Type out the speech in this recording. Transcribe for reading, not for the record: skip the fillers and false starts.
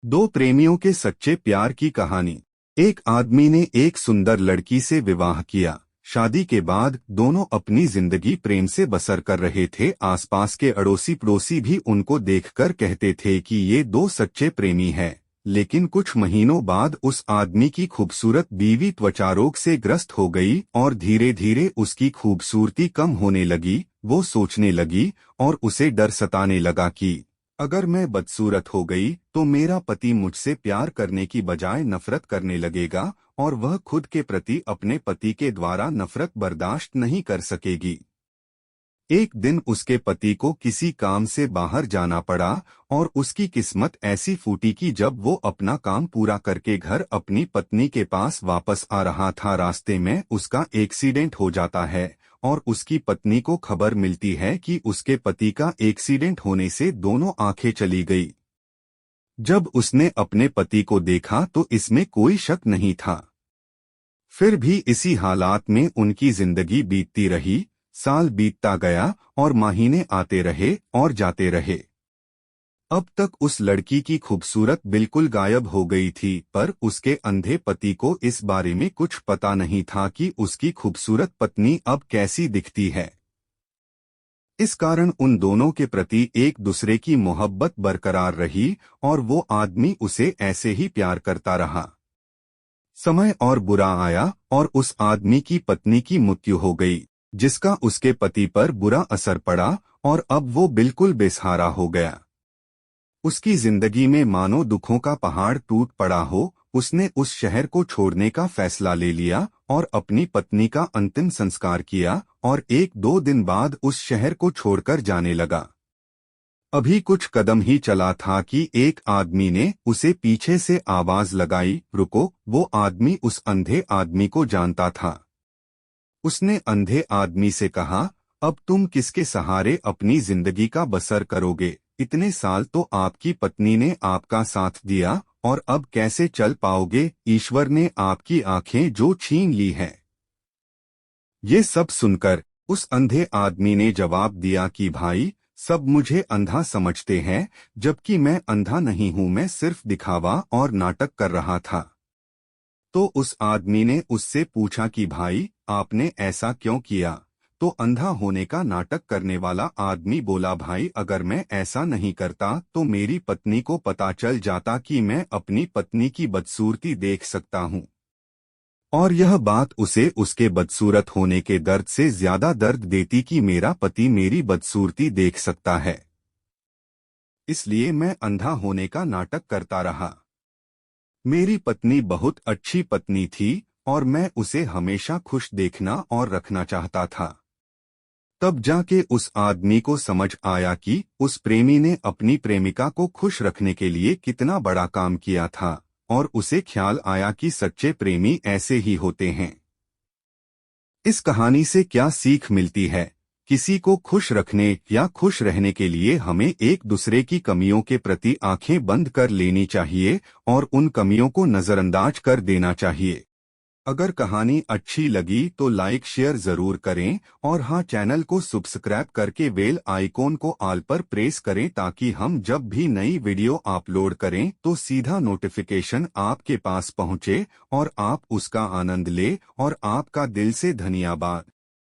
दो प्रेमियों के सच्चे प्यार की कहानी। एक आदमी ने एक सुंदर लड़की से विवाह किया। शादी के बाद दोनों अपनी जिंदगी प्रेम से बसर कर रहे थे। आसपास के अड़ोसी पड़ोसी भी उनको देखकर कहते थे कि ये दो सच्चे प्रेमी हैं। लेकिन कुछ महीनों बाद उस आदमी की खूबसूरत बीवी त्वचा रोग से ग्रस्त हो गई और धीरे धीरे उसकी खूबसूरती कम होने लगी। वो सोचने लगी और उसे डर सताने लगा कि अगर मैं बदसूरत हो गई तो मेरा पति मुझसे प्यार करने की बजाय नफरत करने लगेगा और वह खुद के प्रति अपने पति के द्वारा नफरत बर्दाश्त नहीं कर सकेगी। एक दिन उसके पति को किसी काम से बाहर जाना पड़ा और उसकी किस्मत ऐसी फूटी कि जब वो अपना काम पूरा करके घर अपनी पत्नी के पास वापस आ रहा था, रास्ते में उसका एक्सीडेंट हो जाता है और उसकी पत्नी को खबर मिलती है कि उसके पति का एक्सीडेंट होने से दोनों आंखें चली गई। जब उसने अपने पति को देखा तो इसमें कोई शक नहीं था। फिर भी इसी हालात में उनकी जिंदगी बीतती रही। साल बीतता गया और महीने आते रहे और जाते रहे। अब तक उस लड़की की खूबसूरत बिल्कुल गायब हो गई थी, पर उसके अंधे पति को इस बारे में कुछ पता नहीं था कि उसकी खूबसूरत पत्नी अब कैसी दिखती है। इस कारण उन दोनों के प्रति एक दूसरे की मोहब्बत बरकरार रही और वो आदमी उसे ऐसे ही प्यार करता रहा। समय और बुरा आया और उस आदमी की पत्नी की मृत्यु हो गई, जिसका उसके पति पर बुरा असर पड़ा और अब वो बिल्कुल बेसहारा हो गया। उसकी जिंदगी में मानो दुखों का पहाड़ टूट पड़ा हो। उसने उस शहर को छोड़ने का फैसला ले लिया और अपनी पत्नी का अंतिम संस्कार किया और एक दो दिन बाद उस शहर को छोड़कर जाने लगा। अभी कुछ कदम ही चला था कि एक आदमी ने उसे पीछे से आवाज लगाई, रुको। वो आदमी उस अंधे आदमी को जानता था। उसने अंधे आदमी से कहा, अब तुम किसके सहारे अपनी जिंदगी का बसर करोगे? इतने साल तो आपकी पत्नी ने आपका साथ दिया और अब कैसे चल पाओगे? ईश्वर ने आपकी आंखें जो छीन ली हैं। ये सब सुनकर उस अंधे आदमी ने जवाब दिया कि भाई, सब मुझे अंधा समझते हैं, जबकि मैं अंधा नहीं हूं, मैं सिर्फ दिखावा और नाटक कर रहा था। तो उस आदमी ने उससे पूछा कि भाई, आपने ऐसा क्यों किया? तो अंधा होने का नाटक करने वाला आदमी बोला, भाई, अगर मैं ऐसा नहीं करता तो मेरी पत्नी को पता चल जाता कि मैं अपनी पत्नी की बदसूरती देख सकता हूँ, और यह बात उसे उसके बदसूरत होने के दर्द से ज्यादा दर्द देती कि मेरा पति मेरी बदसूरती देख सकता है। इसलिए मैं अंधा होने का नाटक करता रहा। मेरी पत्नी बहुत अच्छी पत्नी थी और मैं उसे हमेशा खुश देखना और रखना चाहता था। तब जाके उस आदमी को समझ आया कि उस प्रेमी ने अपनी प्रेमिका को खुश रखने के लिए कितना बड़ा काम किया था, और उसे ख्याल आया कि सच्चे प्रेमी ऐसे ही होते हैं। इस कहानी से क्या सीख मिलती है? किसी को खुश रखने या खुश रहने के लिए हमें एक दूसरे की कमियों के प्रति आंखें बंद कर लेनी चाहिए और उन कमियों को नजरअंदाज कर देना चाहिए। अगर कहानी अच्छी लगी तो लाइक शेयर जरूर करें और हाँ, चैनल को सब्सक्राइब करके बेल आइकॉन को ऑल पर प्रेस करें ताकि हम जब भी नई वीडियो अपलोड करें तो सीधा नोटिफिकेशन आपके पास पहुंचे और आप उसका आनंद ले। और आपका दिल से धन्यवाद।